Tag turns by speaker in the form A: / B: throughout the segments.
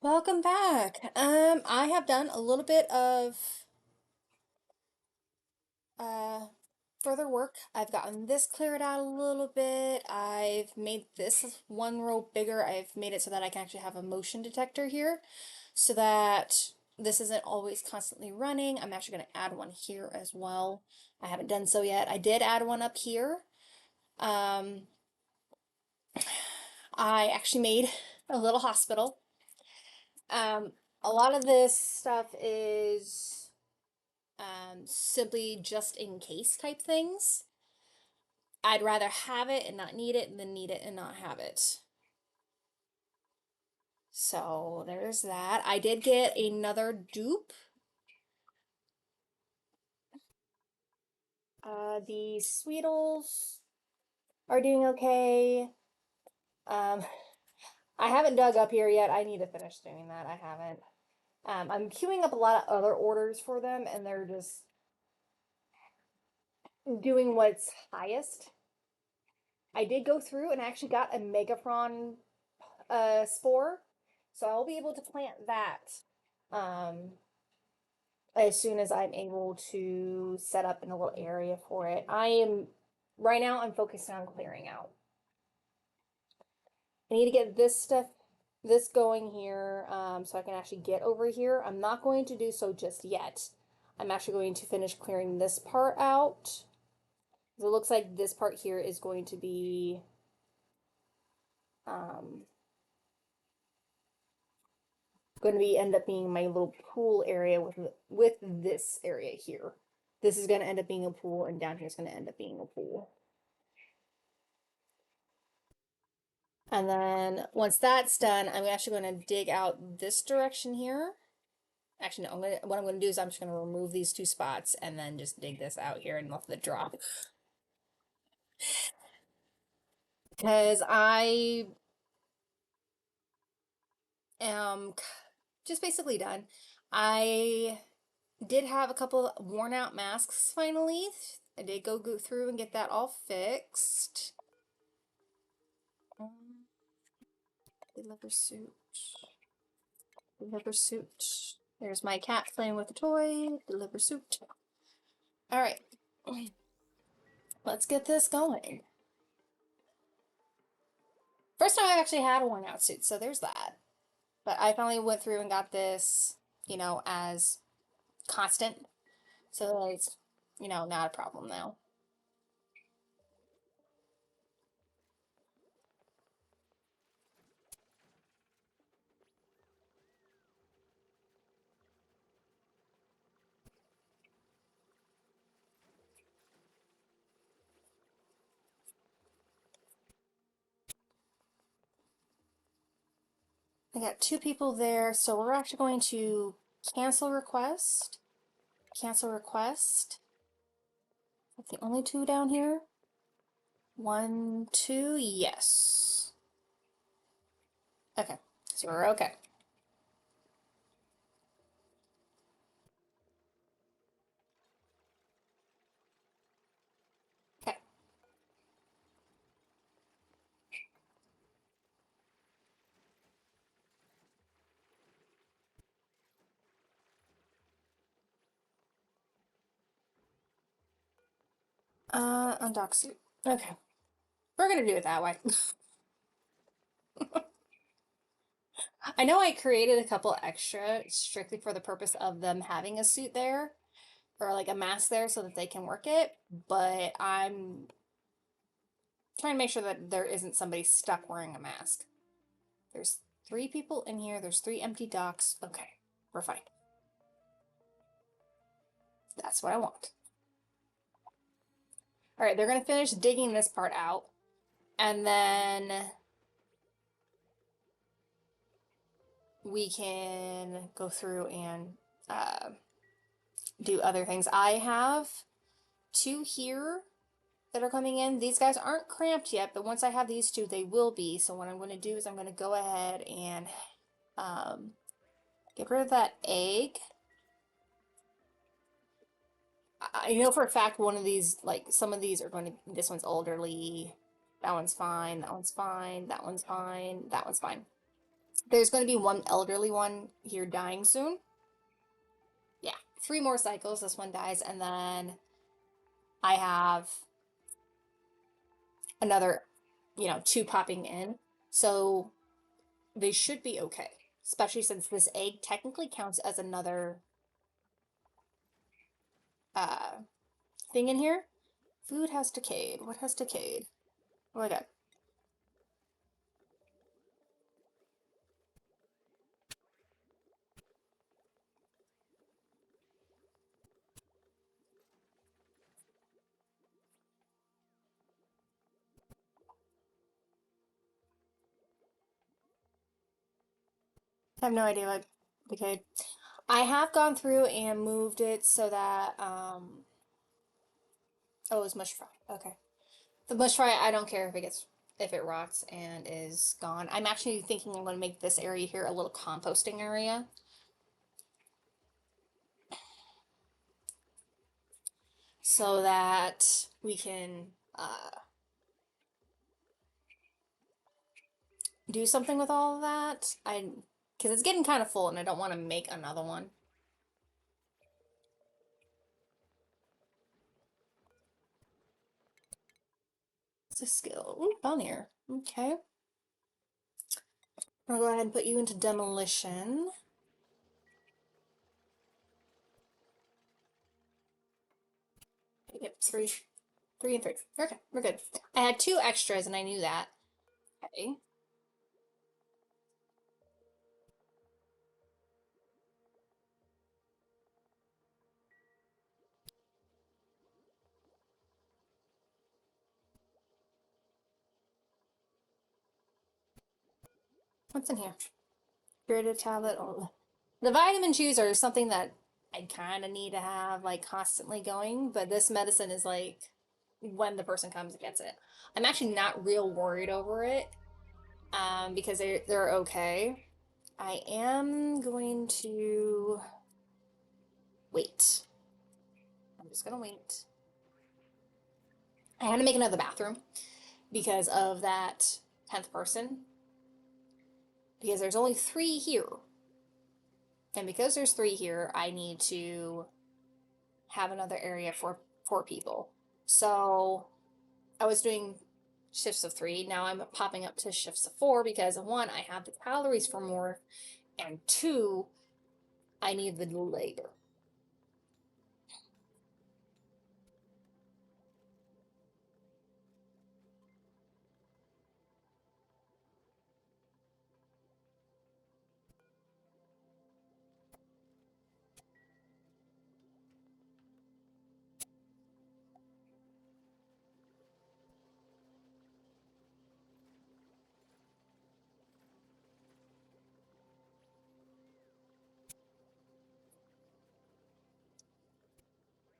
A: Welcome back. I have done a little bit of uh further work. I've gotten this cleared out a little bit. I've made this one row bigger. I've made it so that I can actually have a motion detector here so that this isn't always constantly running. I'm actually going to add one here as well. I haven't done so yet. I did add one up here. Um, I actually made a little hospital. Um, a lot of this stuff is simply just in case type things. I'd rather have it and not need it than need it and not have it. So there's that. I did get another dupe. The Sweetles are doing okay. Um, I haven't dug up here yet. I need to finish doing that. I haven't. I'm queuing up a lot of other orders for them, and they're just doing what's highest. I did go through and actually got a Megafron spore, so I'll be able to plant that um, as soon as I'm able to set up in a little area for it. Right now I'm focused on clearing out. I need to get this going here so I can actually get over here. I'm not going to do so just yet. I'm actually going to finish clearing this part out. It looks like this part here is going to be um, end up being my little pool area with this area here. This is going to end up being a pool, and down here is going to end up being a pool. And then once that's done, I'm actually going to dig out this direction here. Actually, no, what I'm going to do is I'm just going to remove these two spots and then just dig this out here and let the drop. Because I am just basically done. I did have a couple worn out masks finally. I did go through and get that all fixed. Deliver suit. Deliver suit. There's my cat playing with the toy. Deliver suit. All right. Let's get this going. First time I've actually had a worn out suit, so there's that. But I finally went through and got this, as constant. So it's, not a problem now. I got two people there, so we're actually going to cancel request. Cancel request. That's the only two down here. One, two, yes. Okay, so we're okay. Okay. Undock suit. Okay. We're gonna do it that way. I know I created a couple extra strictly for the purpose of them having a suit there or like a mask there so that they can work it, but I'm trying to make sure that there isn't somebody stuck wearing a mask. There's three people in here, there's three empty docks. Okay, we're fine. That's what I want. All right, they're gonna finish digging this part out, and then we can go through and do other things. I have two here that are coming in. These guys aren't cramped yet, but once I have these two, they will be. So what I'm going to do is I'm going to go ahead and get rid of that egg. I know for a fact one of these, like some of these are going to, this one's elderly, that one's fine, that one's fine, that one's fine, that one's fine. There's going to be one elderly one here dying soon. Yeah, 3 more cycles, this one dies, and then I have another, two popping in. So they should be okay, especially since this egg technically counts as another uh thing in here. Food has decayed. What has decayed? Oh my god. I have no idea what decayed. I have gone through and moved it so that oh, it's mush fry. Okay. The mush fry, I don't care if it rots and is gone. I'm actually thinking I'm going to make this area here a little composting area so that we can do something with all of that. Because it's getting kind of full and I don't want to make another one. It's a skill. Ooh, Bonnier. Okay. I'll go ahead and put you into demolition. Yep, three. 3 and 3. Okay, we're good. I had 2 extras and I knew that. Okay. What's in here? Curative tablet. Oh. The vitamin chews are something that I kind of need to have like constantly going, but this medicine is like when the person comes and gets it. I'm actually not real worried over it because they're okay. I am going to wait. I'm just gonna wait. I had to make another bathroom because of that 10th person because there's only 3 here. And because there's 3 here, I need to have another area for 4 people. So I was doing shifts of 3. Now I'm popping up to shifts of 4 because one, I have the calories for more, and two, I need the labor.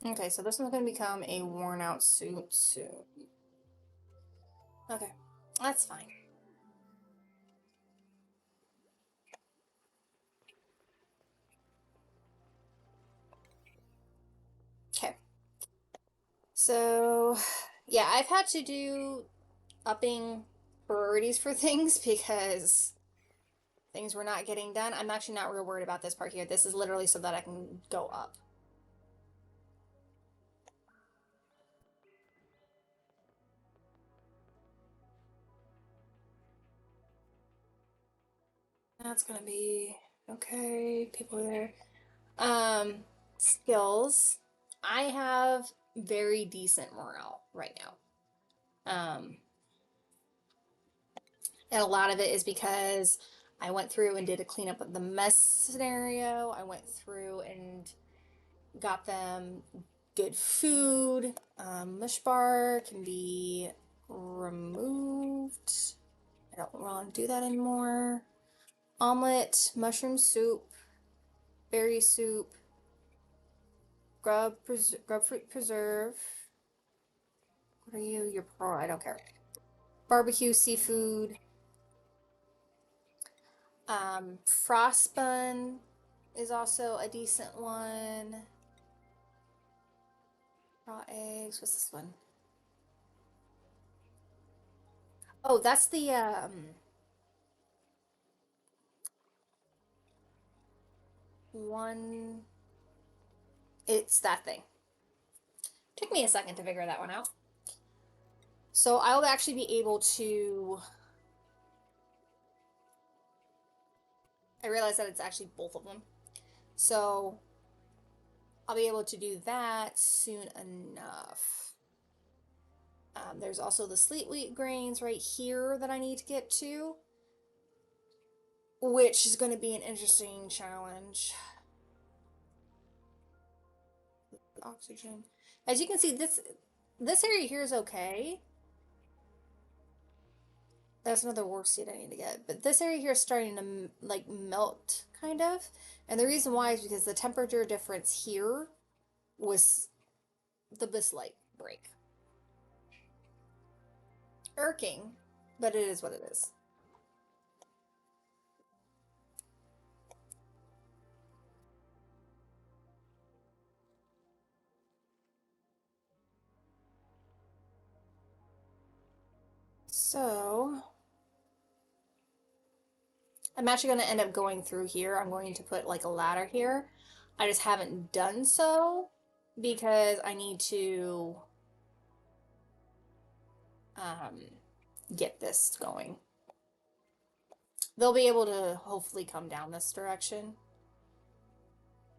A: Okay, so this one's going to become a worn out suit soon. Okay, that's fine. Okay, so yeah, I've had to do upping priorities for things because things were not getting done. I'm actually not real worried about this part here. This is literally so that I can go up. That's gonna be okay. People are there. Skills. I have very decent morale right now. And a lot of it is because I went through and did a cleanup of the mess scenario. I went through and got them good food. Mush bar can be removed. I don't want to do that anymore. Omelet, mushroom soup, berry soup, grub fruit preserve. What are you? You're pro. I don't care. Barbecue seafood. Frost bun is also a decent one. Raw eggs. What's this one? Oh, that's the one, it's that thing. Took me a second to figure that one out. So I'll actually be able to, I realize that it's actually both of them. So I'll be able to do that soon enough. There's also the sleet wheat grains right here that I need to get to, which is going to be an interesting challenge. Oxygen. As you can see, this area here is okay. That's another work seed I need to get. But this area here is starting to like melt, kind of. And the reason why is because the temperature difference here was the bislight break. Irking, but it is what it is. So I'm actually going to end up going through here. I'm going to put like a ladder here. I just haven't done so because I need to um, get this going. They'll be able to hopefully come down this direction.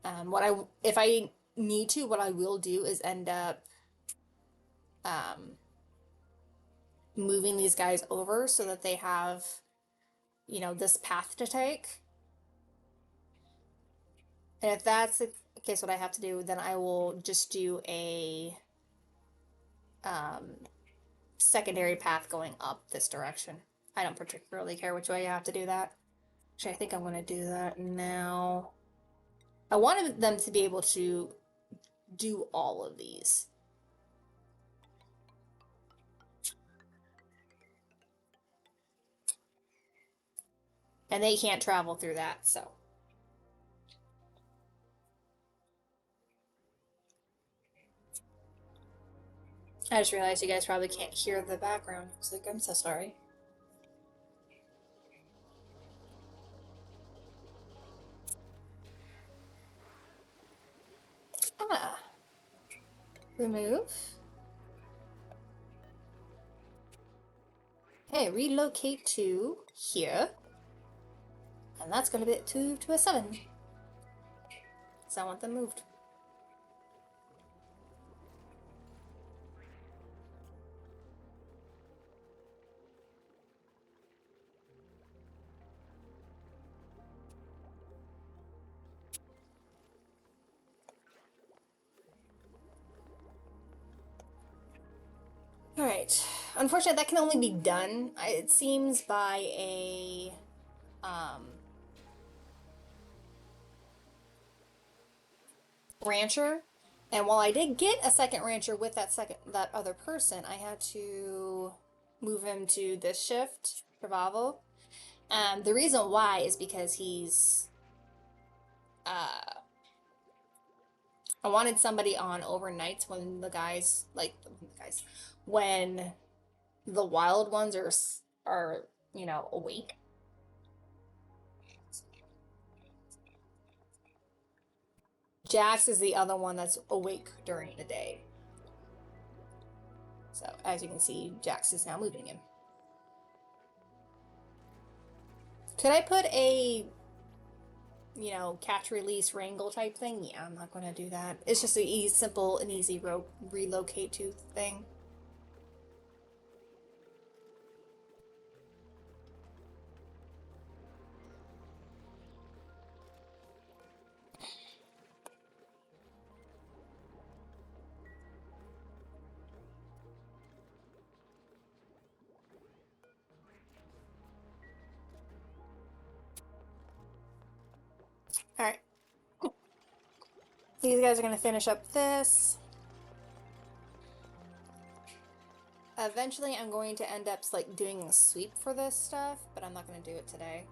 A: If I need to, what I will do is end up um, moving these guys over so that they have, you know, this path to take. And if that's the case, what I have to do, then I will just do a um, secondary path going up this direction. I don't particularly care which way you have to do that. Actually, I think I'm going to do that now. I wanted them to be able to do all of these. And they can't travel through that, so. I just realized you guys probably can't hear the background music. I'm so sorry. Ah. Remove. Okay, relocate to here. And that's going to be to a 7. So I want them moved. Alright. Unfortunately, that can only be done, it seems, by a rancher. And while I did get a second rancher with that other person, I had to move him to this shift, Travavo. The reason why is because he's I wanted somebody on overnights when the guys when the wild ones are you know awake. Jax is the other one that's awake during the day. So as you can see, Jax is now moving him. Could I put a, you know, catch release wrangle type thing? Yeah, I'm not going to do that. It's just a simple and easy relocate to thing. All right. These guys are going to finish up this. Eventually, I'm going to end up like doing a sweep for this stuff, but I'm not going to do it today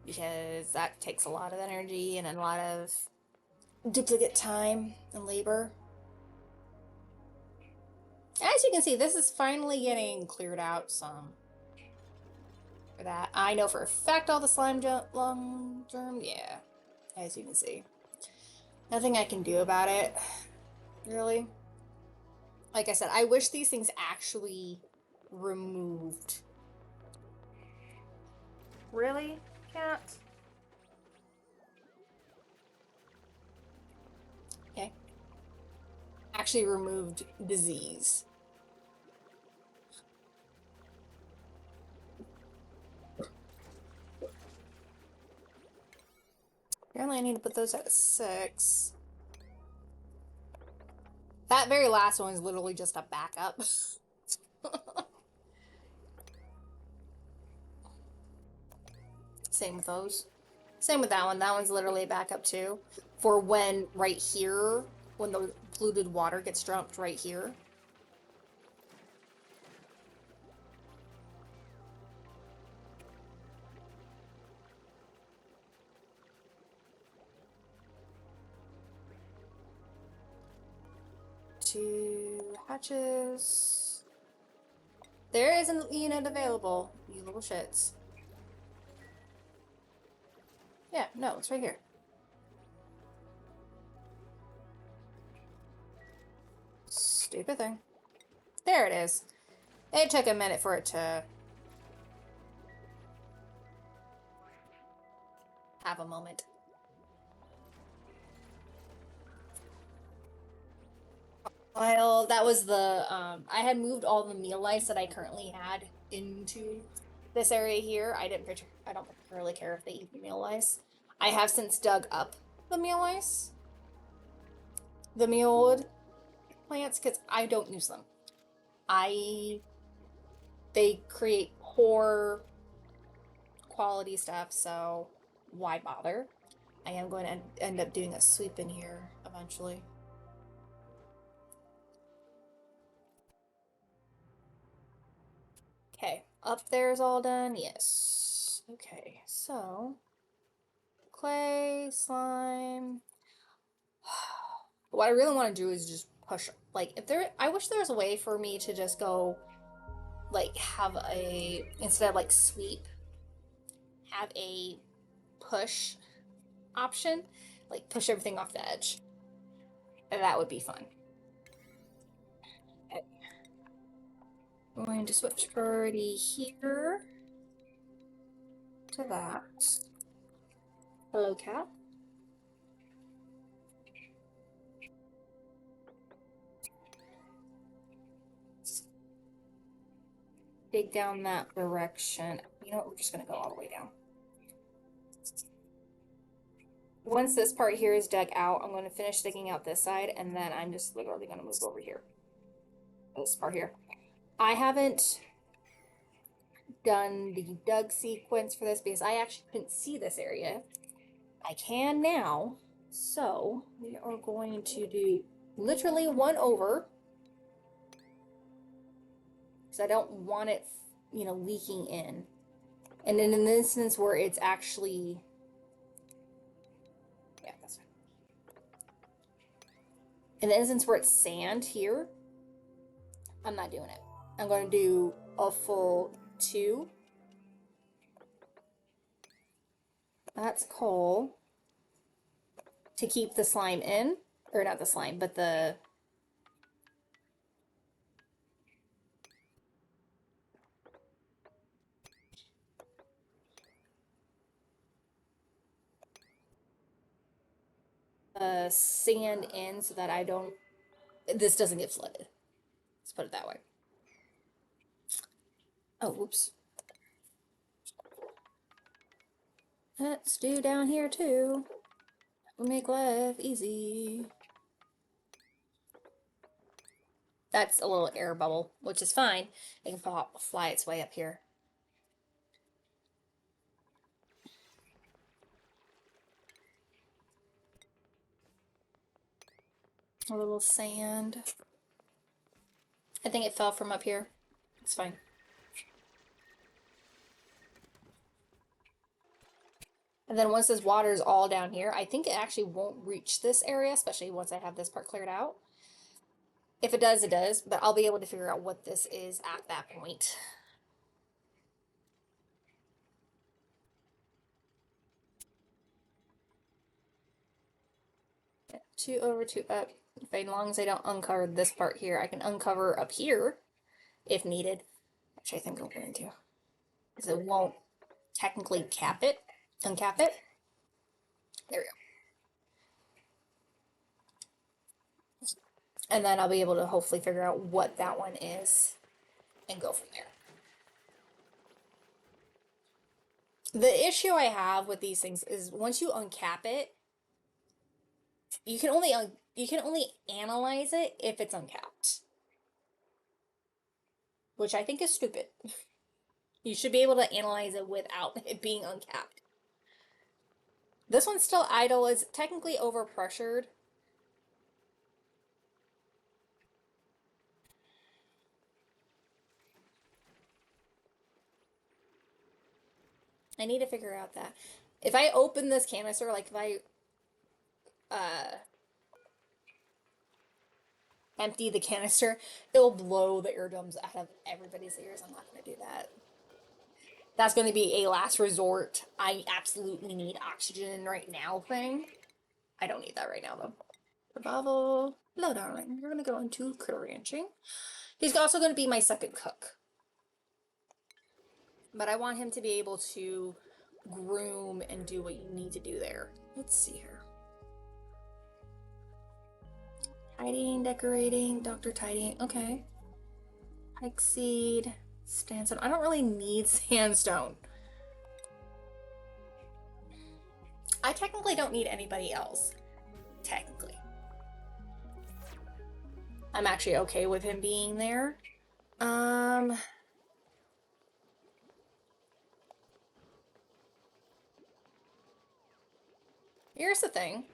A: because that takes a lot of energy and a lot of duplicate time and labor. As you can see, this is finally getting cleared out some. For that, I know for a fact all the slime lung germ, yeah. as you can see. Nothing I can do about it, really. Like I said, I wish these things actually removed. Really? Cat? Okay. Actually removed disease. Apparently I need to put those at 6. That very last one is literally just a backup. Same with those. Same with that one. That one's literally a backup too. For when right here, when the polluted water gets dumped right here. Two hatches. There isn't a unit available, you little shits. Yeah, no, it's right here. Stupid thing. There it is. It took a minute for it to have a moment. Well, that was the, I had moved all the meal lice that I currently had into this area here. I don't particularly care if they eat the meal lice. I have since dug up the meal lice, the mealwood plants, because I don't use them. They create poor quality stuff, so why bother? I am going to end up doing a sweep in here eventually. Okay, up there is all done. Yes. Okay, so clay, slime. What I really want to do is just push. Like, if there, I wish there was a way for me to just go, like, have a, instead of like sweep, have a push option, like push everything off the edge. And that would be fun. Okay. I'm going to switch priority here to that. Hello, cat. Dig down that direction. You know what? We're just going to go all the way down. Once this part here is dug out, I'm going to finish digging out this side, and then I'm just literally going to move over here. This part here. I haven't done the dug sequence for this because I actually couldn't see this area. I can now. So we are going to do literally one over because I don't want it, you know, leaking in. And in an instance where it's actually, yeah, that's fine. In the instance where it's sand here, I'm not doing it. I'm going to do a full 2. That's coal to keep the slime in, or not the slime, but the sand in so that this doesn't get flooded. Let's put it that way. Oh, whoops. Let's do down here too. We'll make life easy. That's a little air bubble, which is fine. It can fly its way up here. A little sand. I think it fell from up here. It's fine. And then once this water is all down here, I think it actually won't reach this area, especially once I have this part cleared out. If it does, it does, but I'll be able to figure out what this is at that point. 2 over 2 up. As long as I don't uncover this part here, I can uncover up here if needed, which I think I'm going to, because it won't technically uncap it. There we go. And then I'll be able to hopefully figure out what that one is and go from there. The issue I have with these things is once you uncap it, you can only analyze it if it's uncapped, which I think is stupid. You should be able to analyze it without it being uncapped. This one's still idle, is technically overpressured. I need to figure out that. If I open this canister, like if I empty the canister, it'll blow the eardrums out of everybody's ears. I'm not going to do that. That's going to be a last resort. I absolutely need oxygen right now thing. I don't need that right now, though. Bravo. Hello, darling. We're going to go into critter ranching. He's also going to be my second cook. But I want him to be able to groom and do what you need to do there. Let's see here. Tidying, decorating, Dr. Tidying. Okay. Pike seed, sandstone. I don't really need sandstone. I technically don't need anybody else. Technically. I'm actually okay with him being there. Here's the thing.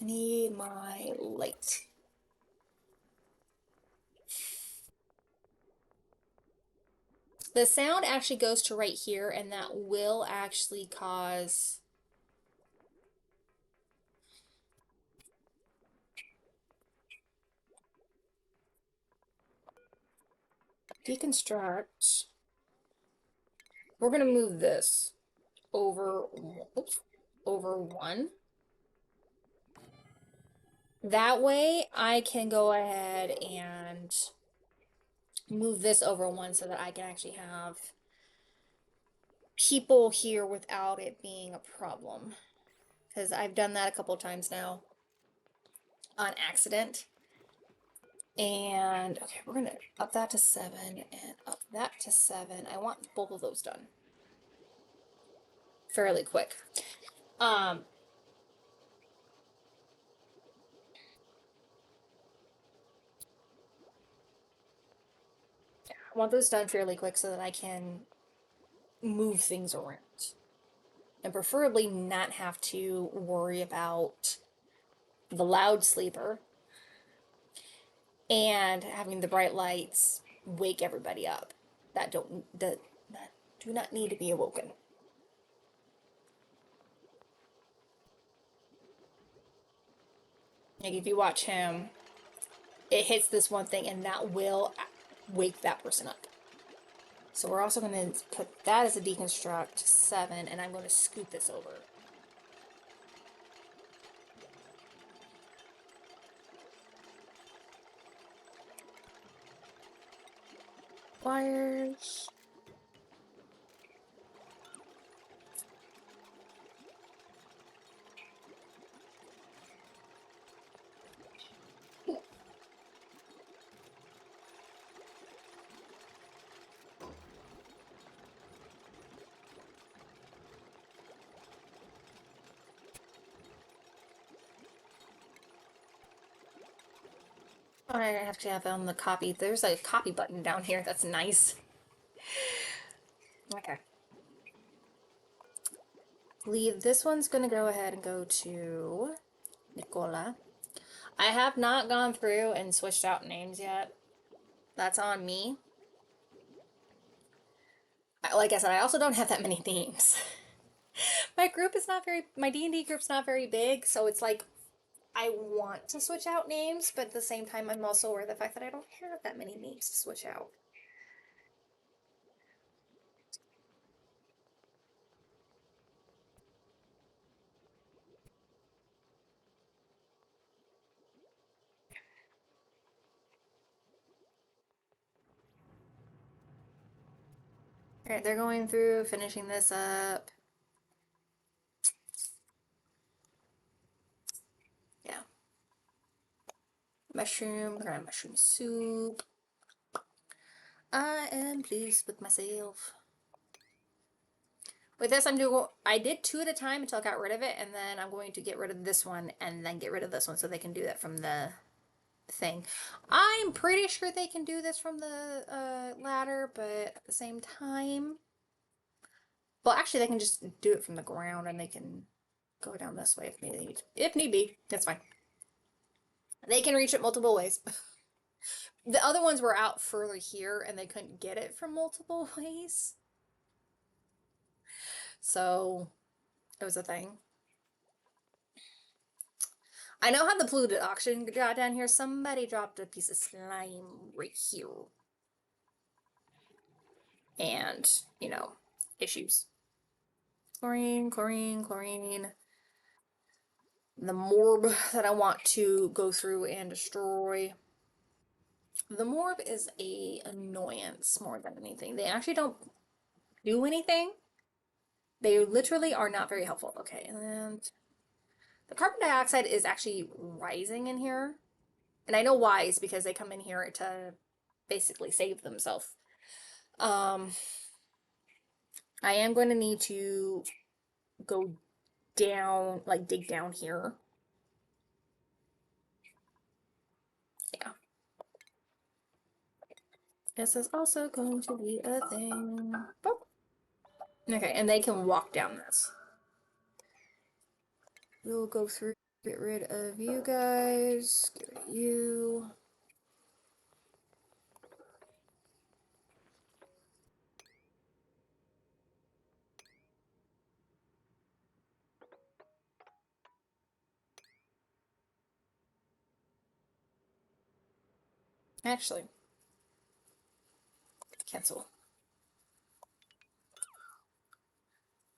A: I need my light. The sound actually goes to right here, and that will actually cause deconstruct. We're gonna move this over, oops, over 1. That way I can go ahead and move this over 1 so that I can actually have people here without it being a problem. Because I've done that a couple times now on accident. And okay, we're gonna up that to 7 and up that to 7. I want both of those done fairly quick. I want those done fairly quick so that I can move things around. And preferably not have to worry about the loud sleeper and having the bright lights wake everybody up that do not need to be awoken. Like if you watch him, it hits this one thing and that will wake that person up. So we're also going to put that as a deconstruct 7, and I'm going to scoot this over. Wires. I have to have on the copy. There's a copy button down here. That's nice. Okay. I believe this one's going to go ahead and go to Nicola. I have not gone through and switched out names yet. That's on me. Like I said, I also don't have that many names. My D&D group's not very big, so it's like I want to switch out names, but at the same time, I'm also aware of the fact that I don't have that many names to switch out. Okay, they're going through, finishing this up. Yeah. Mushroom, we're gonna have mushroom soup. I am pleased with myself. With this, I did two at a time until I got rid of it, and then I'm going to get rid of this one and then get rid of this one so they can do that from the thing. I'm pretty sure they can do this from the ladder, but at the same time, well, actually, they can just do it from the ground and they can go down this way if need, if need be. That's fine. They can reach it multiple ways. The other ones were out further here and they couldn't get it from multiple ways. So it was a thing. I know how the polluted auction got down here. Somebody dropped a piece of slime right here. And, you know, issues. Chlorine, chlorine, chlorine. The morb that I want to go through and destroy. The morb is a annoyance more than anything. They actually don't do anything. They literally are not very helpful. Okay, and the carbon dioxide is actually rising in here. And I know why is because they come in here to basically save themselves. Um, I am going to need to go down, like dig down here. Yeah. This is also going to be a thing. Boop. Okay, and they can walk down this. We'll go through, get rid of you guys, get rid of you. Actually, cancel.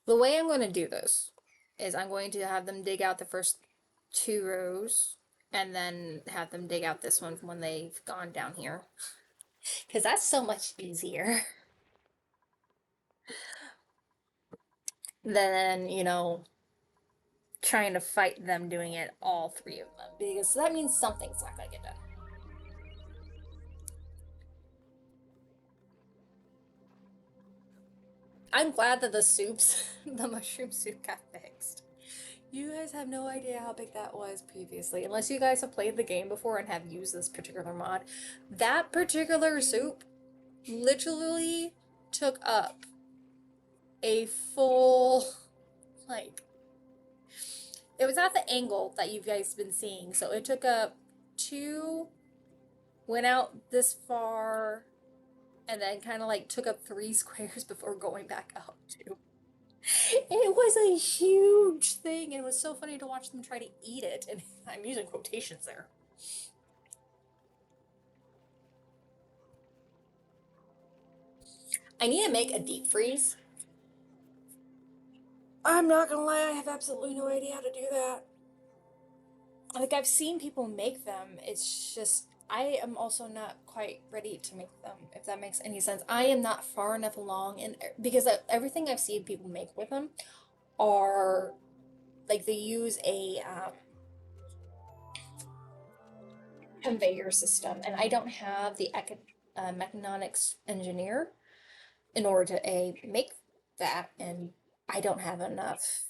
A: The way I'm going to do this is I'm going to have them dig out the first two rows and then have them dig out this one when they've gone down here. Because that's so much easier than, you know, trying to fight them doing it, all three of them. Because that means something's not going to get done. I'm glad that the soups, the mushroom soup got fixed. You guys have no idea how big that was previously, unless you guys have played the game before and have used this particular mod. That particular soup literally took up a full, like, it was at the angle that you guys been seeing, so it took up two, went out this far, and then kind of like took up 3 squares before going back out too. It was a huge thing, and it was so funny to watch them try to eat it, and I'm using quotations there. I need to make a deep freeze. I'm not gonna lie, I have absolutely no idea how to do that. Like, I've seen people make them, it's just, I am also not quite ready to make them, if that makes any sense. I am not far enough along, and because everything I've seen people make with them are, like, they use a conveyor system, and I don't have the mechanics engineer in order to make that, and I don't have enough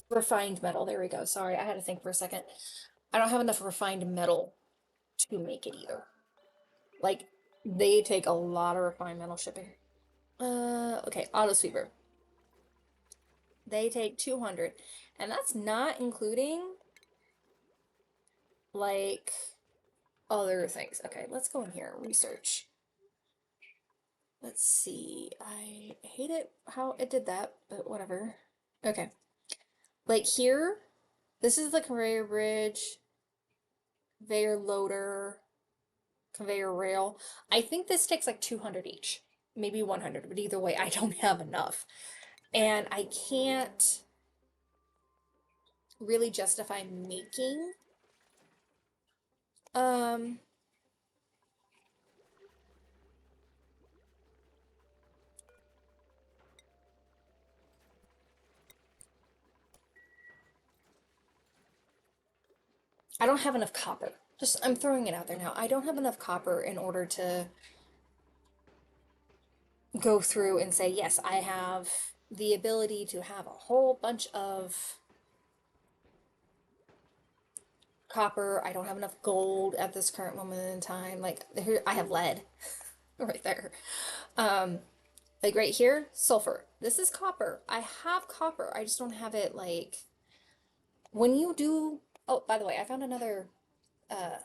A: refined metal. There we go. Sorry, I had to think for a second. I don't have enough refined metal to make it either. Like, they take a lot of refined metal shipping. Okay, auto sweeper. They take 200, and that's not including like other things. Okay, let's go in here, research. Let's see. I hate it how it did that, but whatever. Okay. Like here, this is the conveyor bridge, conveyor loader, conveyor rail. I think this takes like 200 each, maybe 100, but either way, I don't have enough. And I can't really justify making Um, I don't have enough copper. Just, I'm throwing it out there now. I don't have enough copper in order to go through and say, yes, I have the ability to have a whole bunch of copper. I don't have enough gold at this current moment in time. Like, here, I have lead right there. Um, like right here, sulfur. This is copper. I have copper. I just don't have it like when you do. Oh, by the way, I found another uh,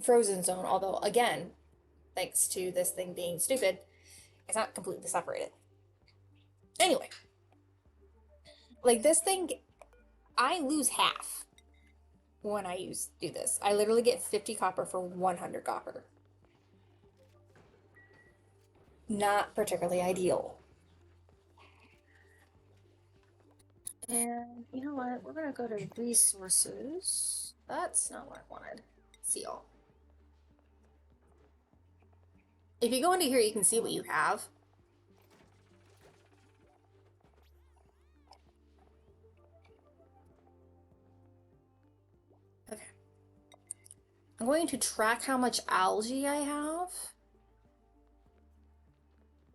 A: frozen zone. Although again, thanks to this thing being stupid, it's not completely separated. Anyway, like this thing, I lose half when I do this. I literally get 50 copper for 100 copper. Not particularly ideal. And you know what? We're gonna go to resources. That's not what I wanted. See y'all. If you go into here, you can see what you have. Okay. I'm going to track how much algae I have.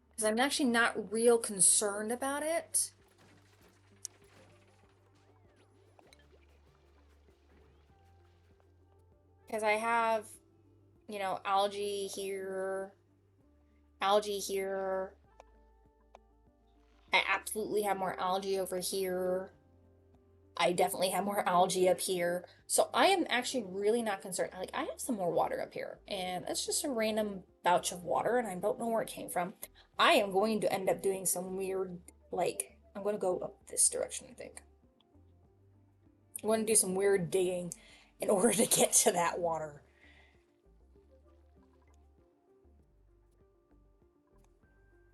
A: Because I'm actually not real concerned about it. Because I have, you know, algae here. I absolutely have more algae over here. I definitely have more algae up here. So I am actually really not concerned. Like, I have some more water up here, and it's just a random pouch of water, and I don't know where it came from. I am going to end up doing some weird, like, I'm going to go up this direction, I think. I'm going to do some weird digging in order to get to that water.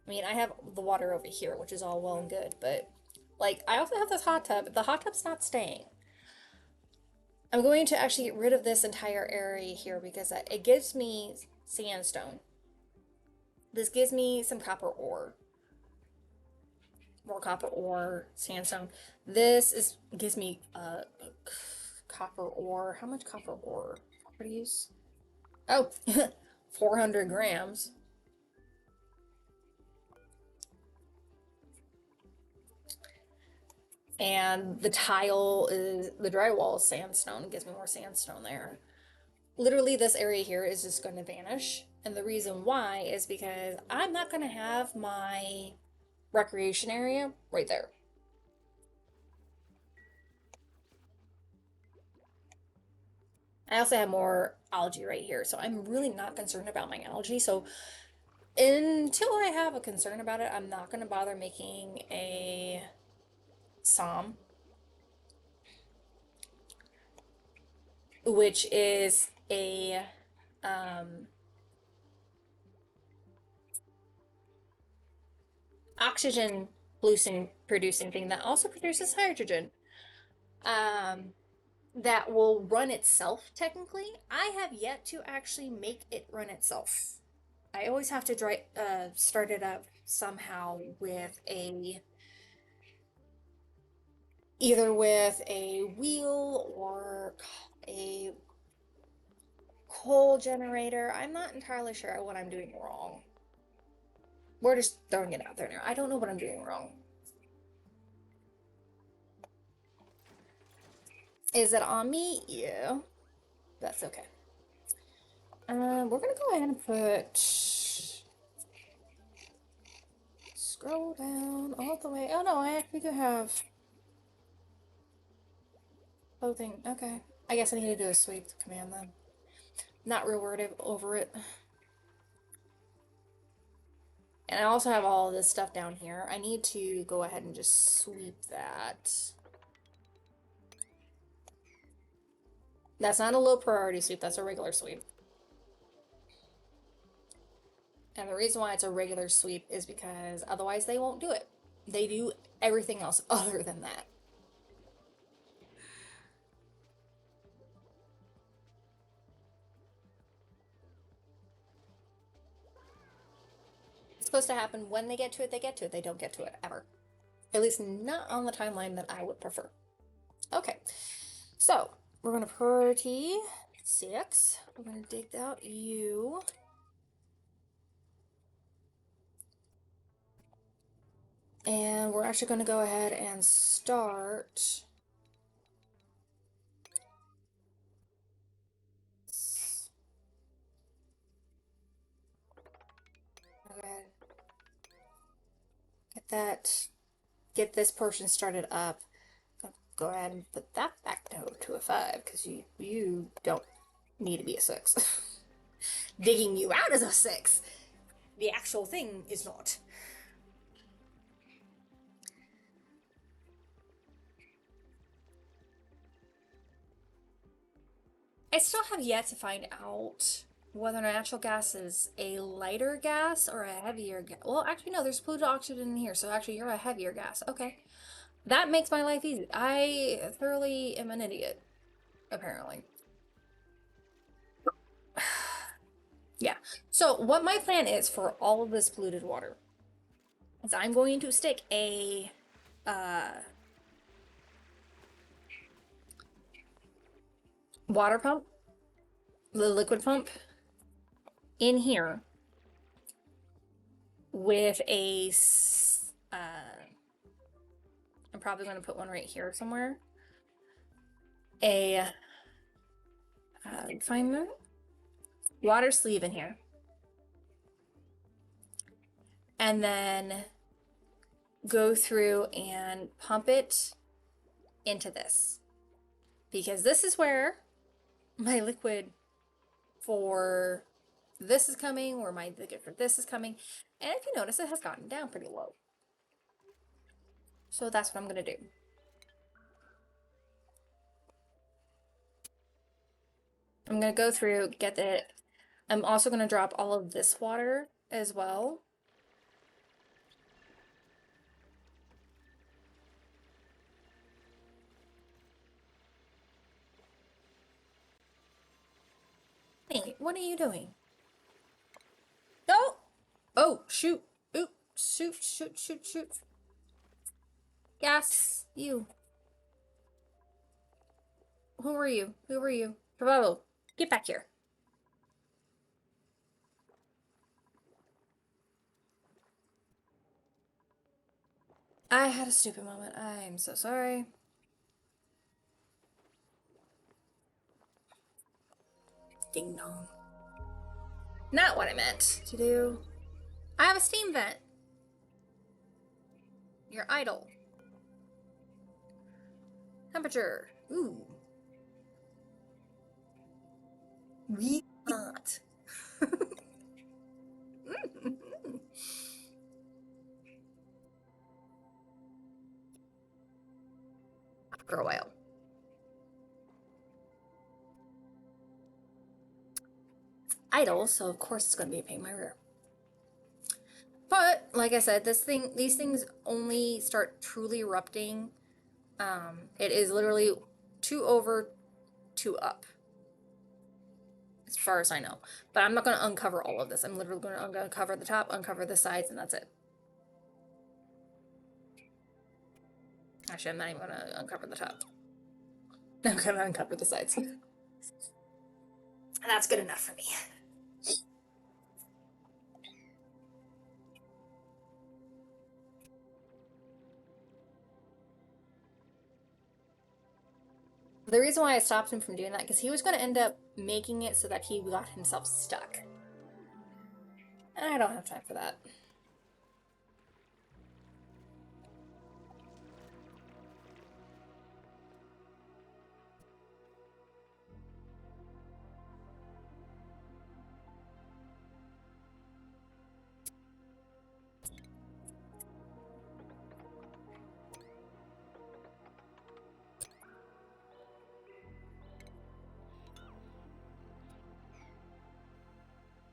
A: I mean, I have the water over here, which is all well and good, but, like, I also have this hot tub. The hot tub's not staying. I'm going to actually get rid of this entire area here because it gives me sandstone. This gives me some copper ore. More copper ore, sandstone. Gives me copper ore. How much copper ore? Properties? Oh, 400 grams. And the drywall is sandstone. It gives me more sandstone there. Literally, this area here is just going to vanish. And the reason why is because I'm not going to have my recreation area right there. I also have more algae right here, so I'm really not concerned about my algae. So until I have a concern about it, I'm not going to bother making a SOM, which is a oxygen producing thing that also produces hydrogen. Um, that will run itself technically. I have yet to actually make it run itself. I always have to start it up somehow with either with a wheel or a coal generator. I'm not entirely sure what I'm doing wrong. We're just throwing it out there now. I don't know what I'm doing wrong. Is it on me? Yeah. That's okay. We're gonna go ahead and put scroll down all the way. Oh no, I actually do have clothing. Okay. I guess I need to do a sweep command then. Not real worried over it. And I also have all this stuff down here. I need to go ahead and just sweep that. That's not a low priority sweep, that's a regular sweep. And the reason why it's a regular sweep is because otherwise they won't do it. They do everything else other than that. supposed to happen. When they get to it, they get to it. They don't get to it ever. At least not on the timeline that I would prefer. Okay, so we're going to priority 6. We're going to dig out you. And we're actually going to go ahead and start. Okay. Get this portion started up. Go ahead and put that back down to a 5 because you don't need to be a 6. Digging you out as a 6. The actual thing is not. I still have yet to find out whether natural gas is a lighter gas or a heavier gas. Well, actually, no, there's polluted oxygen in here, so actually, you're a heavier gas. Okay. That makes my life easy. I thoroughly am an idiot, apparently. Yeah. So, what my plan is for all of this polluted water is I'm going to stick a water pump, the liquid pump, in here with a. I'm probably going to put one right here somewhere. Find the water sleeve in here. And then go through and pump it into this. Because this is where my liquid for this is coming, where my liquid for this is coming. And if you notice, it has gotten down pretty low. So that's what I'm going to do. I'm going to go through, get it. I'm also going to drop all of this water as well. Hey, what are you doing? No! Oh, shoot. Oop, shoot, shoot, shoot, shoot. Yes, you. Who are you? Who are you? Bravo, get back here. I had a stupid moment. I'm so sorry. Ding dong. Not what I meant to do. I have a steam vent. You're idle. Temperature. Ooh. We not. For a while. Idle, so of course it's going to be a pain in my rear. But like I said, these things only start truly erupting. It is literally 2 over, 2 up, as far as I know. But I'm not going to uncover all of this. I'm literally going to uncover the top, uncover the sides, and that's it. Actually, I'm not even going to uncover the top. I'm going to uncover the sides. That's good enough for me. The reason why I stopped him from doing that, because he was going to end up making it so that he got himself stuck. And I don't have time for that.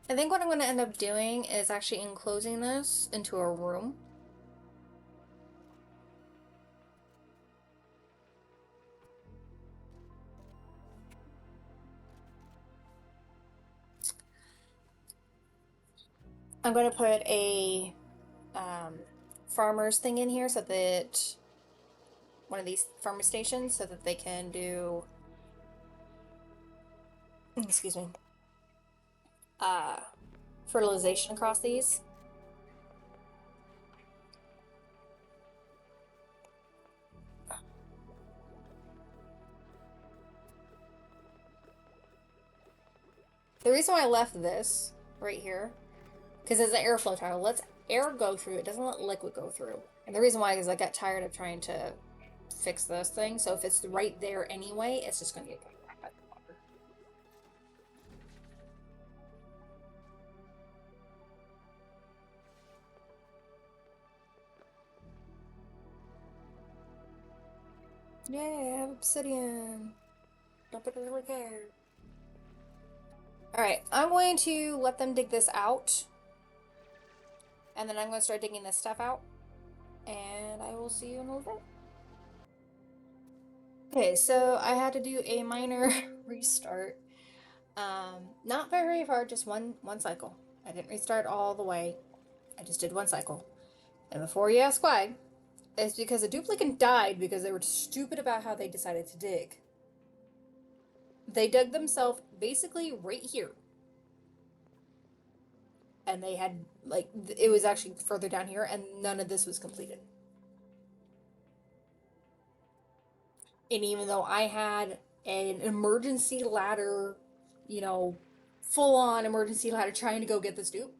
A: I think what I'm going to end up doing is actually enclosing this into a room. I'm going to put a um, farmer's thing in here so that one of these farmer stations so that they can do, excuse me, uh, fertilization across these. The reason why I left this right here, because it's an airflow tile, lets air go through, it doesn't let liquid go through. And the reason why is I got tired of trying to fix this thing, so if it's right there anyway, it's just going to get wrapped by the water. Yeah, I have obsidian. Don't particularly care. Alright, I'm going to let them dig this out. And then I'm going to start digging this stuff out. And I will see you in a little bit. Okay, so I had to do a minor restart. Not very hard, just one cycle. I didn't restart all the way. I just did one cycle. And before you ask why, it's because a duplicate died because they were stupid about how they decided to dig. They dug themselves basically right here. And they had, like, it was actually further down here, and none of this was completed. And even though I had an emergency ladder, you know, full on emergency ladder trying to go get this dupe,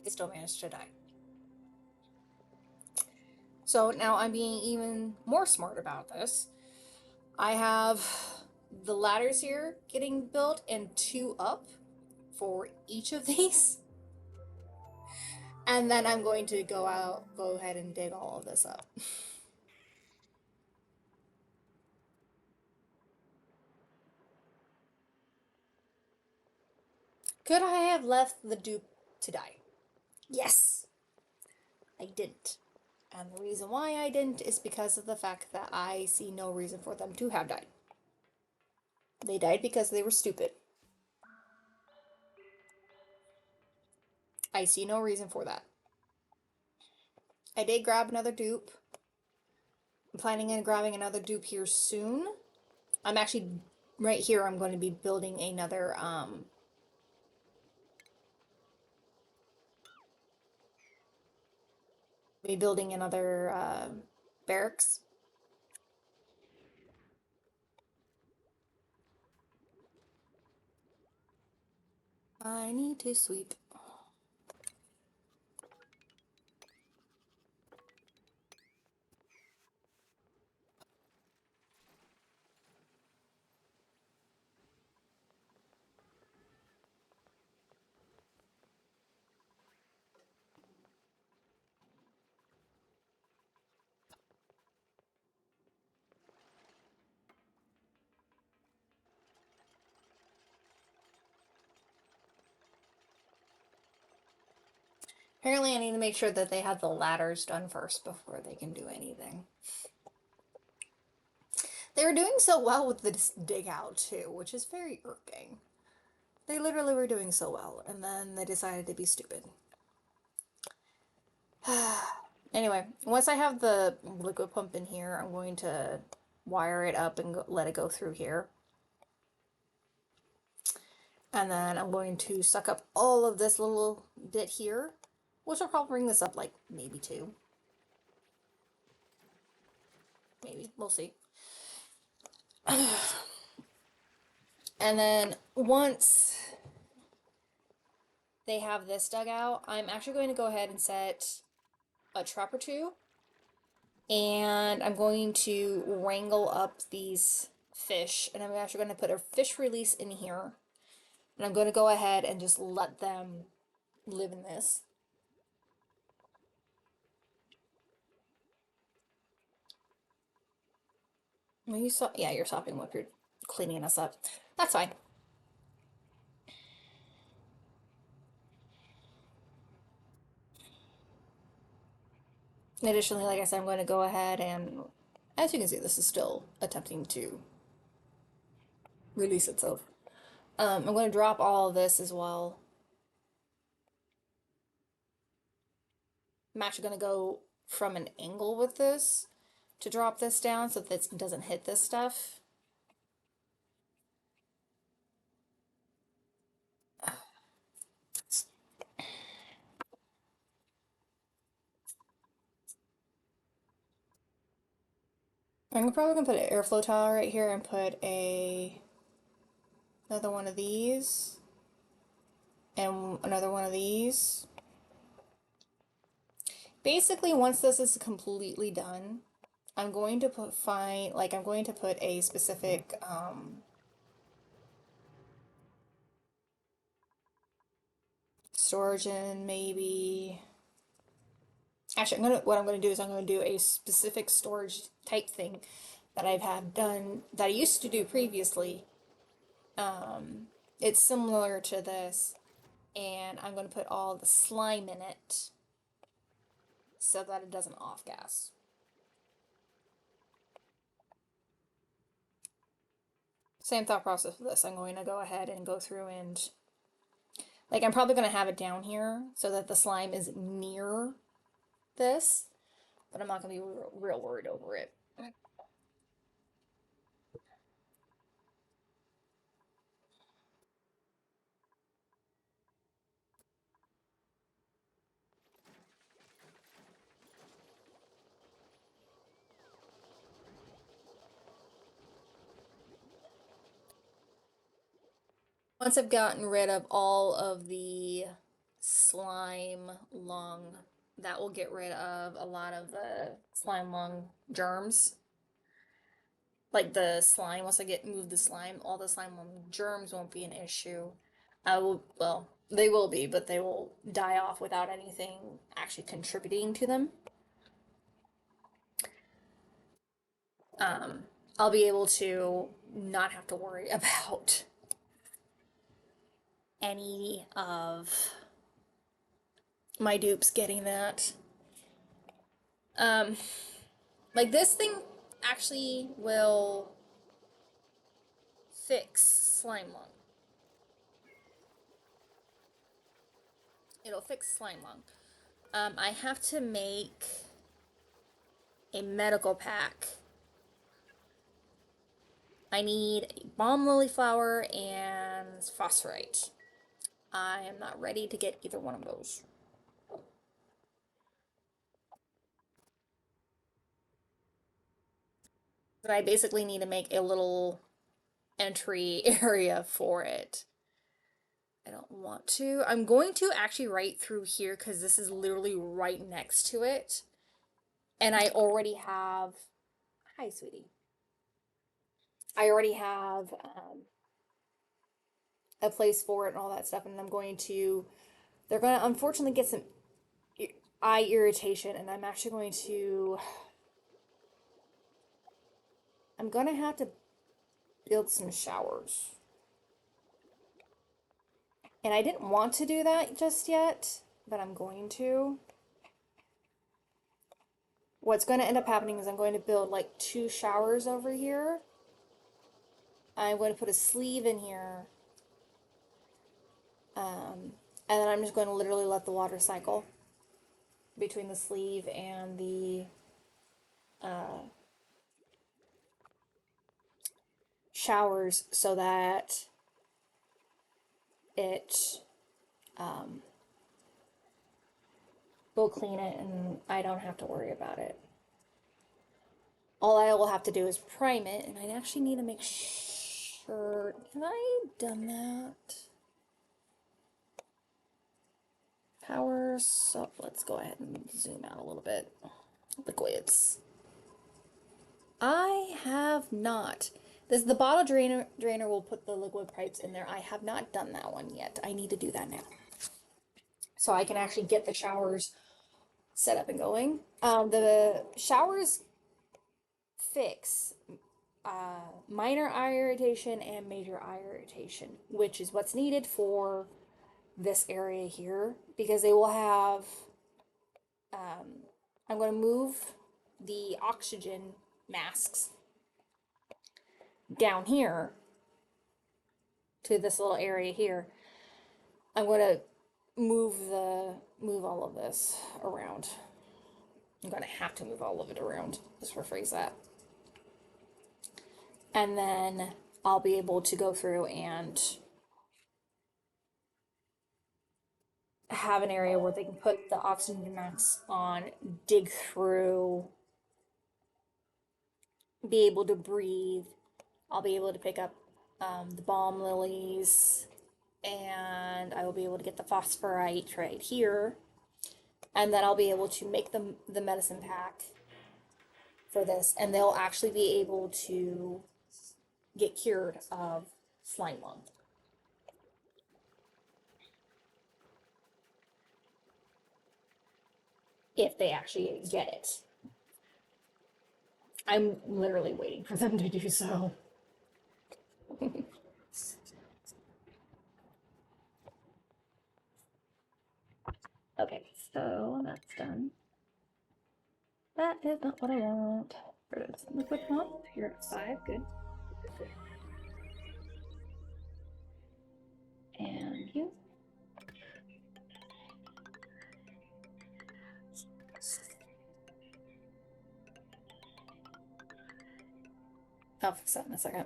A: they still managed to die. So now I'm being even more smart about this. I have the ladders here getting built and two up for each of these. And then I'm going to go ahead and dig all of this up. Could I have left the dupe to die? Yes, I didn't. And the reason why I didn't is because of the fact that I see no reason for them to have died. They died because they were stupid. I see no reason for that. I did grab another dupe. I'm planning on grabbing another dupe here soon. I'm actually, right here, I'm going to be building another, barracks. I need to sweep. Apparently I need to make sure that they have the ladders done first before they can do anything. They were doing so well with this dig out too, which is very irking. They literally were doing so well, and then they decided to be stupid. Anyway, once I have the liquid pump in here, I'm going to wire it up and let it go through here. And then I'm going to suck up all of this little bit here, which will probably bring this up like maybe 2. Maybe, we'll see. And then once they have this dug out, I'm actually going to go ahead and set a trap or 2. And I'm going to wrangle up these fish. And I'm actually going to put a fish release in here. And I'm going to go ahead and just let them live in this. You saw, yeah, you're stopping while you're cleaning us up. That's fine. Additionally, like I said, I'm going to go ahead and, as you can see, this is still attempting to release itself. I'm going to drop all of this as well. I'm actually going to go from an angle with this to drop this down so that this doesn't hit this stuff. I'm probably going to put an airflow towel right here and put another one of these and another one of these. Basically, once this is completely done, I'm going to I'm going to put a specific storage in, maybe. Actually, what I'm gonna do is I'm gonna do a specific storage type thing that I've had done that I used to do previously. It's similar to this, and I'm gonna put all the slime in it so that it doesn't off gas. Same thought process for this. I'm going to go ahead and go through and I'm probably gonna have it down here so that the slime is near this, but I'm not gonna be real worried over it. Once I've gotten rid of all of the slime lung, that will get rid of a lot of the slime lung germs. Like the slime, once I move the slime, all the slime lung germs won't be an issue. Well, they will be, but they will die off without anything actually contributing to them. Um, I'll be able to not have to worry about any of my dupes getting that. Um, like this thing actually will fix slime lung. It'll fix slime lung. I have to make a medical pack. I need balm lily flower and phosphorite. I am not ready to get either one of those. But I basically need to make a little entry area for it. I don't want to. I'm going to actually write through here because this is literally right next to it. And I already have. Hi, sweetie. I already have a place for it and all that stuff, and I'm going to. They're going to unfortunately get some eye irritation, and I'm actually going to. I'm going to have to build some showers. And I didn't want to do that just yet, but I'm going to. What's going to end up happening is I'm going to build like 2 showers over here. I'm going to put a sleeve in here. And then I'm just going to literally let the water cycle between the sleeve and the showers so that it will clean it and I don't have to worry about it. All I will have to do is prime it, and I actually need to make sure. Have I done that? Powers. So let's go ahead and zoom out a little bit. Liquids. I have not. The bottle drainer will put the liquid pipes in there. I have not done that one yet. I need to do that now. So I can actually get the showers set up and going. The showers fix minor eye irritation and major eye irritation, which is what's needed for this area here because they will have. I'm going to move the oxygen masks down here to this little area here, I'm gonna move all of this around. I'm gonna have to move all of it around. Just rephrase that. And then I'll be able to go through and have an area where they can put the oxygen masks on, dig through, be able to breathe. I'll be able to pick up the balm lilies, and I will be able to get the phosphorite right here, and then I'll be able to make the medicine pack for this, and they'll actually be able to get cured of slime lung. If they actually get it. I'm literally waiting for them to do so. Okay, so that's done. That is not what I want. Where is liquid pump? You're at 5, good. And you. I'll fix that in a second.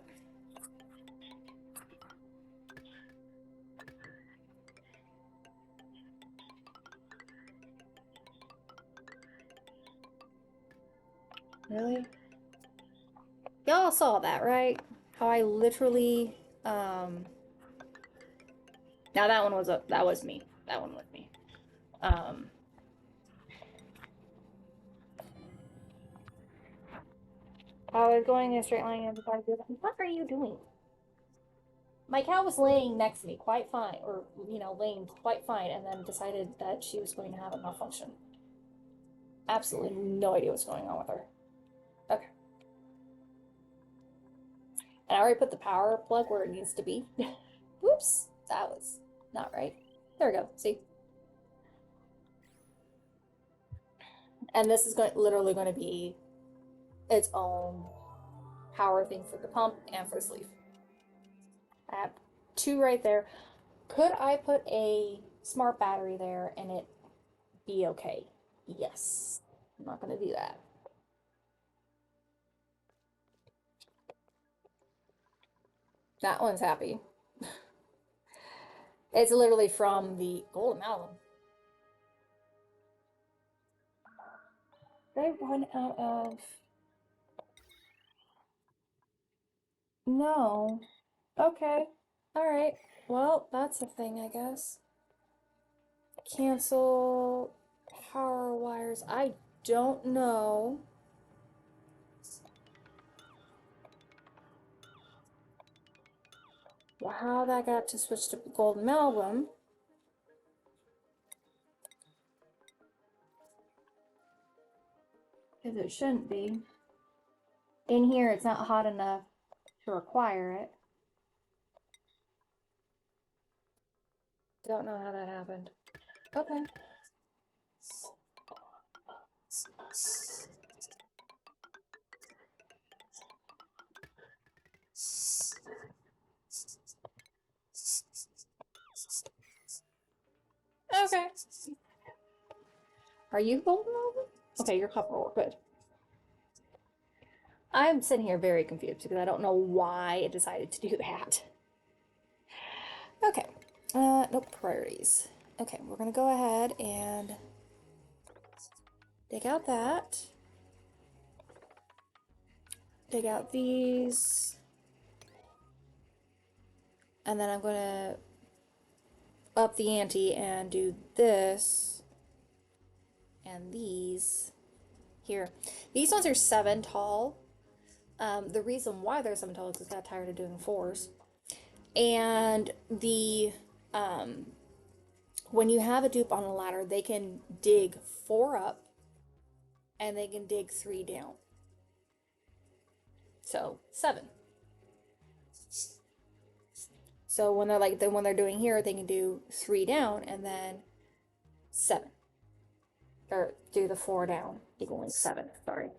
A: Really? Y'all saw that, right? How I literally, now that one was that was me. That one was me. I was going in a straight line and what are you doing? My cat was laying next to me quite fine, or, laying quite fine, and then decided that she was going to have a malfunction. Absolutely no idea what's going on with her. Okay. And I already put the power plug where it needs to be. Whoops, that was not right. There we go, see? And this is literally going to be its own power thing for the pump and for the sleeve. I have 2 right there. Could I put a smart battery there and it be okay? Yes. I'm not going to do that. That one's happy. It's literally from the gold amalgam. Did I run out of... No. Okay. Alright. Well, that's a thing, I guess. Cancel power wires. I don't know. How that got to switch to gold amalgam. Because it shouldn't be. In here, it's not hot enough to require it. Don't know how that happened. Okay. Okay. Are you golden over? Okay, you're copper ore. Good. I'm sitting here very confused because I don't know why it decided to do that. Okay. Nope, priorities. Okay, we're gonna go ahead and dig out that. Dig out these. And then I'm gonna up the ante and do this and these here. These ones are 7 tall. The reason why they're 7 tall is because I got tired of doing 4s. And the when you have a dupe on a ladder, they can dig 4 up and they can dig 3 down. So 7. So when they're doing here, they can do 3 down and then 7. Or do the 4 down, equaling 7, sorry.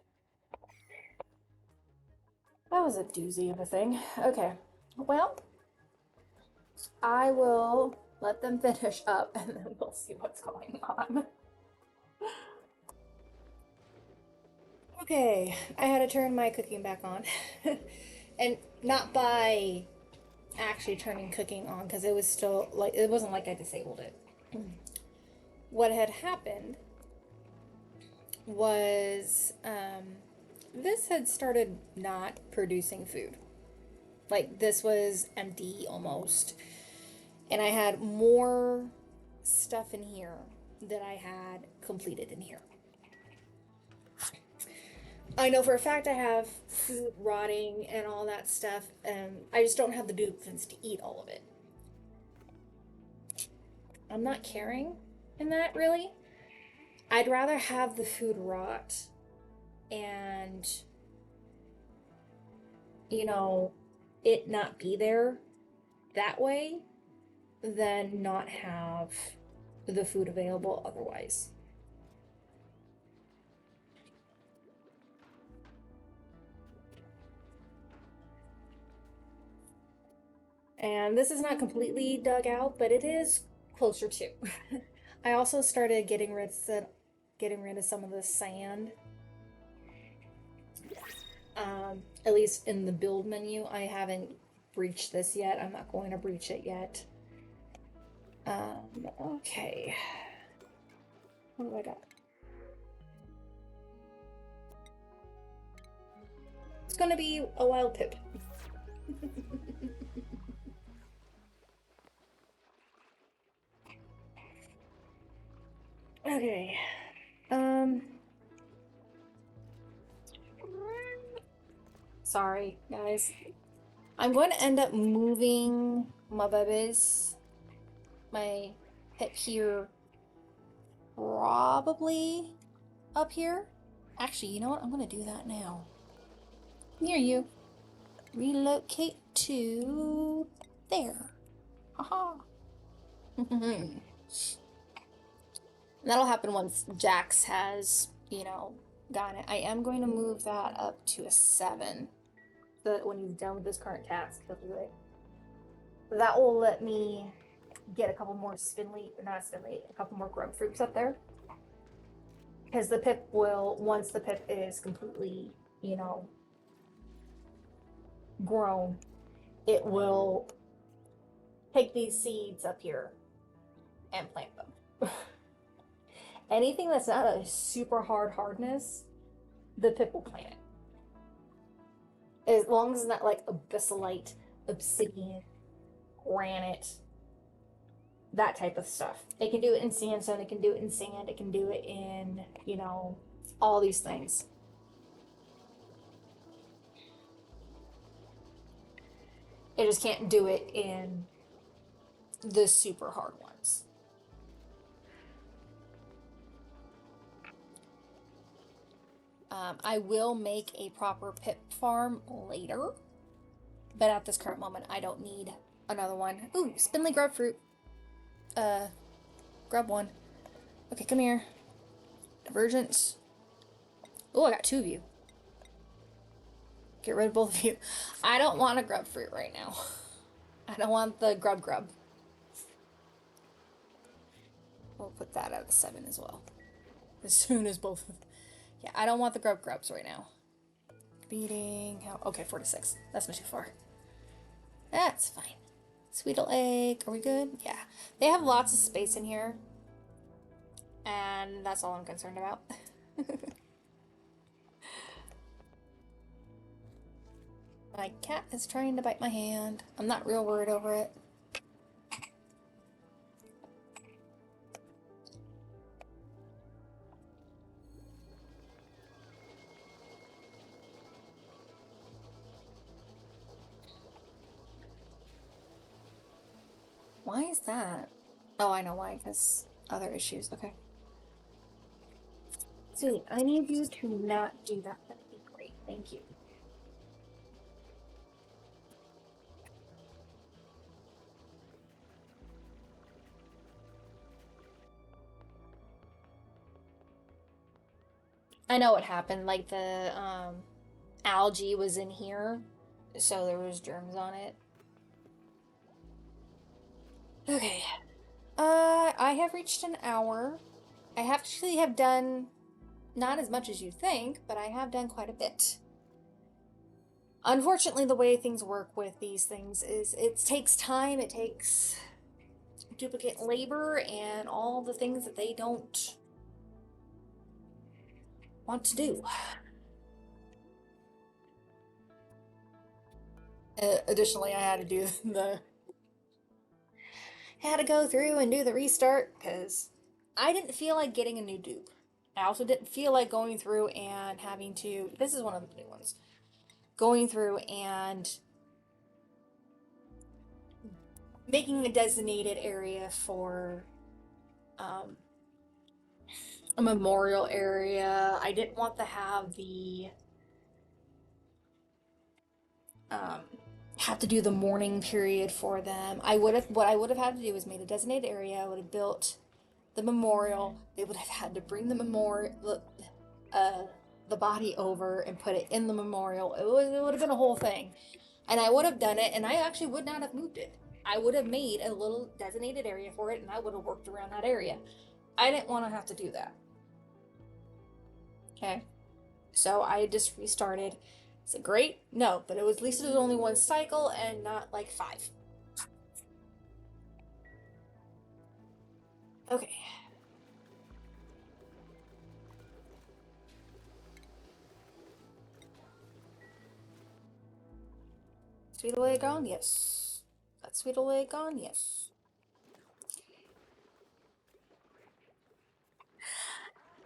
A: That was a doozy of a thing. Okay, well, I will let them finish up and then we'll see what's going on. Okay, I had to turn my cooking back on. And not by actually turning cooking on because it was still like it wasn't like I disabled it. What had happened was this had started not producing food. Like this was empty almost. And I had more stuff in here that I had completed in here. I know for a fact I have food rotting and all that stuff, and I just don't have the duplicates to eat all of it. I'm not caring in that really. I'd rather have the food rot and, you know, it not be there that way than not have the food available otherwise. And this is not completely dug out, but it is closer to. I also started getting rid of some of the sand. At least in the build menu, I haven't breached this yet. I'm not going to breach it yet. Okay. What do I got? It's gonna be a wild pip. Okay. Sorry, guys. I'm going to end up moving my babies, my pet here, probably up here. Actually, you know what? I'm going to do that now. Near you. Relocate to there. Haha. That'll happen once Jax has, you know, gotten it. I am going to move that up to a 7. So that when he's done with this current task, he'll do it. That will let me get a couple more a couple more grub fruits up there. Because the pip will, once the pip is completely, you know, grown, it will take these seeds up here and plant them. Anything that's not a super hardness, the pip will plant it. As long as it's not like abyssalite, obsidian, granite, that type of stuff. It can do it in sandstone, it can do it in sand, it can do it in, you know, all these things. It just can't do it in the super hard ones. I will make a proper pip farm later, but at this current moment, I don't need another one. Ooh, spindly grub fruit. Grab one. Okay, come here. Divergence. Oh, I got 2 of you. Get rid of both of you. I don't want a grub fruit right now. I don't want the grub. We'll put that at a 7 as well. As soon as both of them. Yeah, I don't want the grubs right now. Beating. Okay, 46. That's not too far. That's fine. Sweet little egg. Are we good? Yeah. They have lots of space in here. And that's all I'm concerned about. My cat is trying to bite my hand. I'm not real worried over it. Why is that? Oh, I know why, because other issues. Okay. Sweetie, I need you to not do that. That'd be great. Thank you. I know what happened. Like the algae was in here, so there was germs on it. Okay. I have reached an hour. I actually have done not as much as you think, but I have done quite a bit. Unfortunately, the way things work with these things is it takes time, it takes duplicate labor, and all the things that they don't want to do. Additionally, I had to do the had to go through and do the restart because I didn't feel like getting a new dupe. I also didn't feel like going through and having to. This is one of the new ones. Going through and making a designated area for um, a memorial area. I didn't want to have the um, have to do the mourning period for them. I would have what I would have had to do is made a designated area. I would have built the memorial. They would have had to bring the memorial, uh, the body over and put it in the memorial. It would have been a whole thing, and I would have done it. And I actually would not have moved it. I would have made a little designated area for it, and I would have worked around that area. I didn't want to have to do that. Okay, so I just restarted. Is it great? No, but it was at least it was only one cycle and not like five. Okay. Sweet away gone? Yes. That sweet away gone? Yes.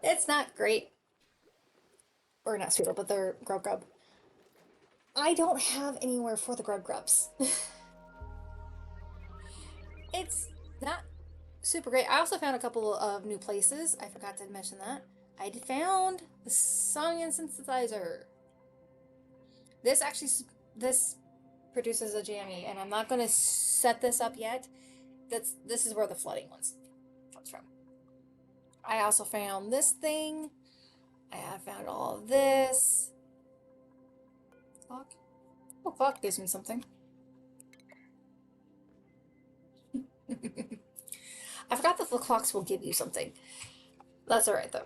A: It's not great. Or not sweet, but they're grub grub. I don't have anywhere for the grub grubs. It's not super great. I also found a couple of new places. I forgot to mention that. I found the Sonian synthesizer. This actually this produces a jammy, and I'm not going to set this up yet. This is where the flooding ones comes from. I also found this thing. I have found all of this. Clock. Oh, clock gives me something. I forgot that the clocks will give you something. That's alright though.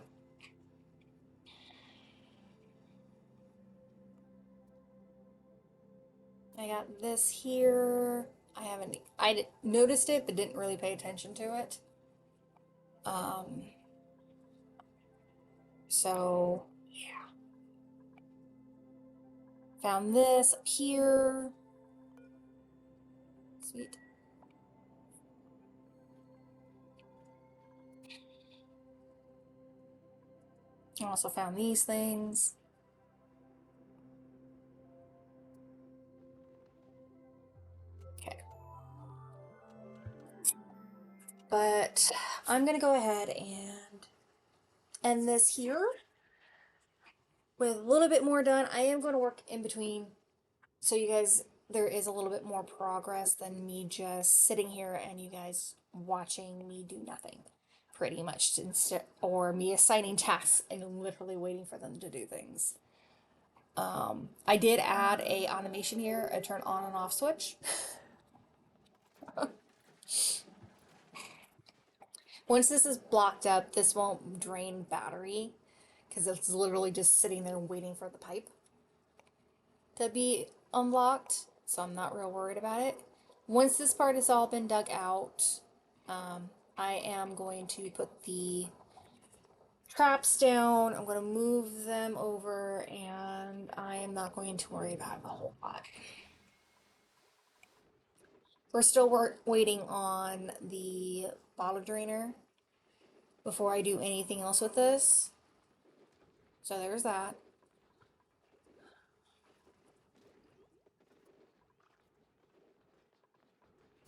A: I got this here. I noticed it but didn't really pay attention to it. Um, so yeah. Found this up here. Sweet. I also found these things. Okay. But I'm gonna go ahead and end this here with a little bit more done. I am going to work in between so you guys, there is a little bit more progress than me just sitting here and you guys watching me do nothing, pretty much, instead, or me assigning tasks and literally waiting for them to do things. I did add a automation here, a turn on and off switch. Once this is blocked up, this won't drain battery because it's literally just sitting there waiting for the pipe to be unblocked, so I'm not real worried about it. Once this part has all been dug out, I am going to put the traps down. I'm going to move them over, and I am not going to worry about it a whole lot. We're still waiting on the bottle drainer before I do anything else with this. So there's that.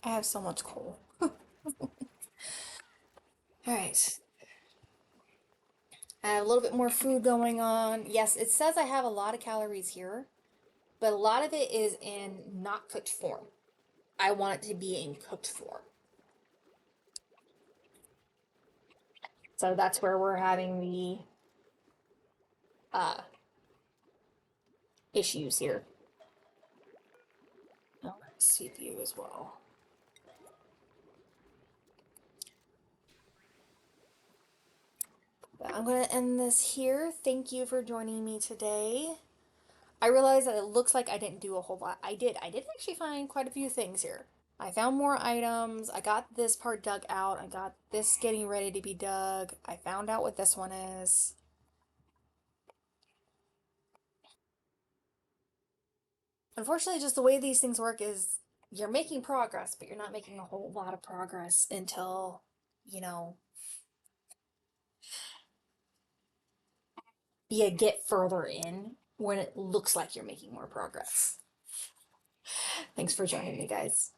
A: I have so much coal. Alright. I have a little bit more food going on. Yes, it says I have a lot of calories here, but a lot of it is in not cooked form. I want it to be in cooked form. So that's where we're having the uh, issues here. Oh, CPU as well. But I'm going to end this here. Thank you for joining me today. I realize that it looks like I didn't do a whole lot. I did. I did actually find quite a few things here. I found more items. I got this part dug out. I got this getting ready to be dug. I found out what this one is. Unfortunately, just the way these things work is you're making progress, but you're not making a whole lot of progress until, you know, you get further in when it looks like you're making more progress. Thanks for joining me, guys.